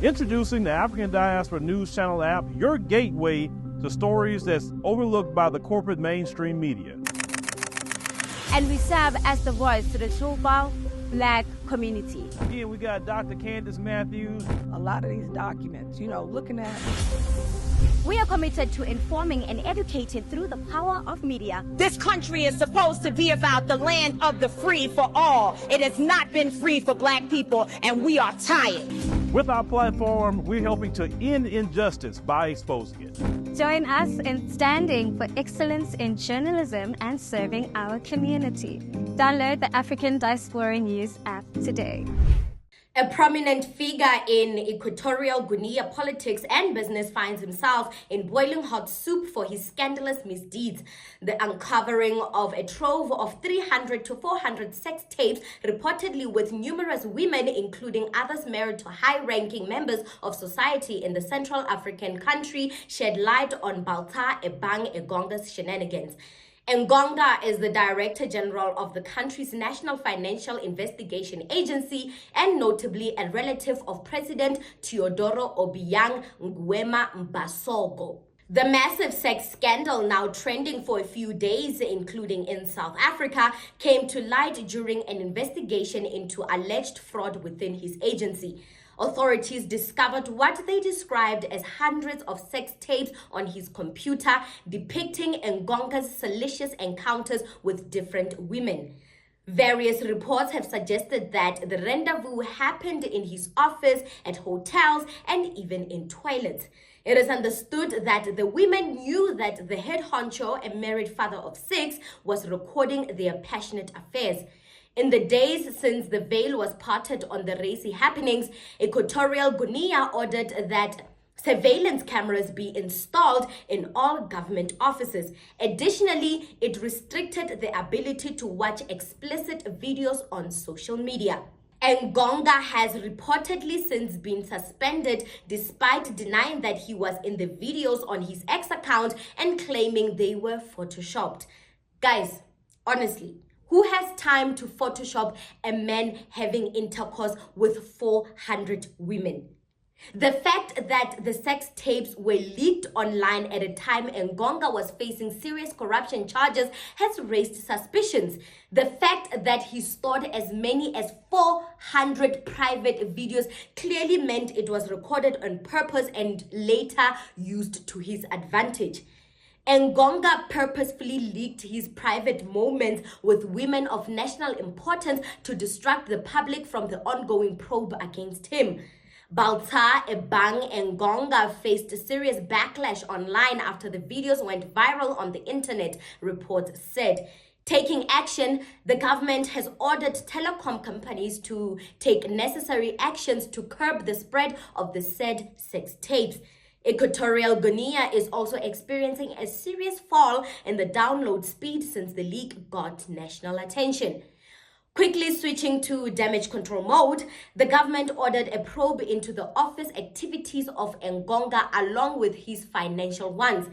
Introducing the African Diaspora News Channel app, your gateway to stories that's overlooked by the corporate mainstream media. And we serve as the voice to the Toba Black community. Here we got Dr. Candace Matthews. A lot of these documents, looking at. We are committed to informing and educating through the power of media. This country is supposed to be about the land of the free for all. It has not been free for Black people, and we are tired. With our platform, we're helping to end injustice by exposing it. Join us in standing for excellence in journalism and serving our community. Download the African Diaspora News app today. A prominent figure in Equatorial Guinea politics and business finds himself in boiling hot soup for his scandalous misdeeds. The uncovering of a trove of 300 to 400 sex tapes, reportedly with numerous women, including others married to high-ranking members of society in the Central African country, shed light on Baltasar Ebang Engonga's shenanigans. Engonga is the Director General of the country's National Financial Investigation Agency and notably a relative of President Teodoro Obiang Nguema Mbasogo. The massive sex scandal, now trending for a few days, including in South Africa, came to light during an investigation into alleged fraud within his agency. Authorities discovered what they described as hundreds of sex tapes on his computer depicting Engonga's salacious encounters with different women. Various reports have suggested that the rendezvous happened in his office, at hotels, and even in toilets. It is understood that the women knew that the head honcho, a married father of 6, was recording their passionate affairs. In the days since the veil was parted on the racy happenings, Equatorial Guinea ordered that surveillance cameras be installed in all government offices. Additionally, it restricted the ability to watch explicit videos on social media. Engonga has reportedly since been suspended despite denying that he was in the videos on his X account and claiming they were photoshopped. Guys, honestly, who has time to Photoshop a man having intercourse with 400 women? The fact that the sex tapes were leaked online at a time Engonga was facing serious corruption charges has raised suspicions. The fact that he stored as many as 400 private videos clearly meant it was recorded on purpose and later used to his advantage. Engonga purposefully leaked his private moments with women of national importance to distract the public from the ongoing probe against him. Baltasar Ebang Engonga faced serious backlash online after the videos went viral on the internet, reports said. Taking action, the government has ordered telecom companies to take necessary actions to curb the spread of the said sex tapes. Equatorial Guinea is also experiencing a serious fall in the download speed since the leak got national attention. Quickly switching to damage control mode, the government ordered a probe into the office activities of Engonga along with his financial ones.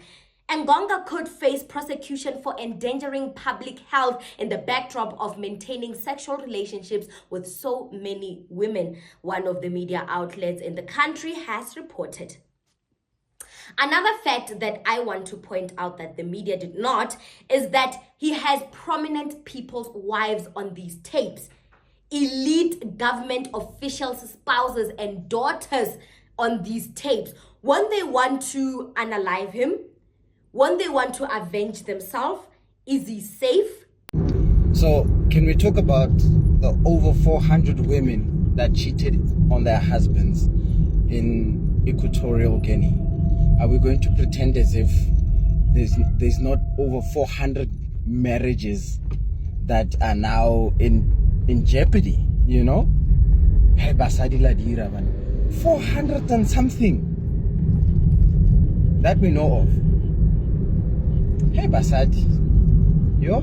Engonga could face prosecution for endangering public health in the backdrop of maintaining sexual relationships with so many women, one of the media outlets in the country has reported. Another fact that I want to point out that the media did not is that he has prominent people's wives on these tapes. Elite government officials' spouses and daughters on these tapes. When they want to unalive him, when they want to avenge themselves, is he safe? So can we talk about the over 400 women that cheated on their husbands in Equatorial Guinea? Are we going to pretend as if there's not over 400 marriages that are now in jeopardy, you know? Hey, basadi la dira man. 400 and something that we know of. Hey, basadi. Yo?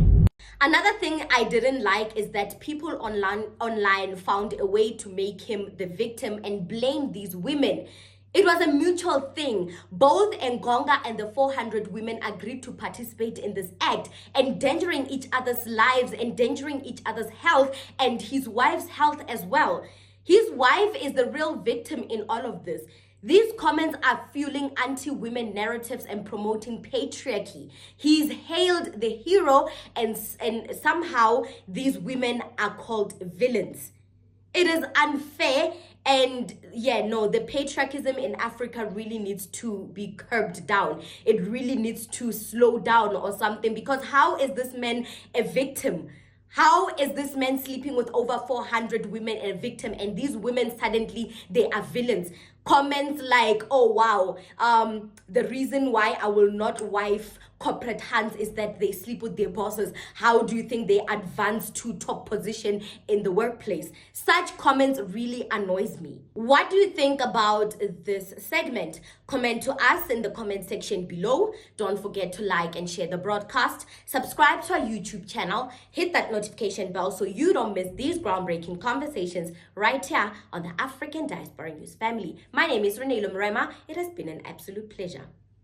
Another thing I didn't like is that people online found a way to make him the victim and blame these women. It was a mutual thing. Both Engonga and the 400 women agreed to participate in this act, endangering each other's lives, endangering each other's health, and his wife's health as well. His wife is the real victim in all of this. These comments are fueling anti-women narratives and promoting patriarchy. He's hailed the hero, and somehow these women are called villains. It is unfair, and the patriarchism in Africa really needs to be curbed down. It really needs to slow down or something, because how is this man a victim? How is this man sleeping with over 400 women a victim, and these women suddenly, they are villains? Comments like, oh wow, the reason why I will not wife corporate hands is that they sleep with their bosses. How do you think they advance to top position in the workplace? Such comments really annoys me. What do you think about this segment? Comment to us in the comment section below. Don't forget to like and share the broadcast. Subscribe to our YouTube channel. Hit that notification bell so you don't miss these groundbreaking conversations right here on the African Diaspora News family. My name is Reneilwe Morema. It has been an absolute pleasure.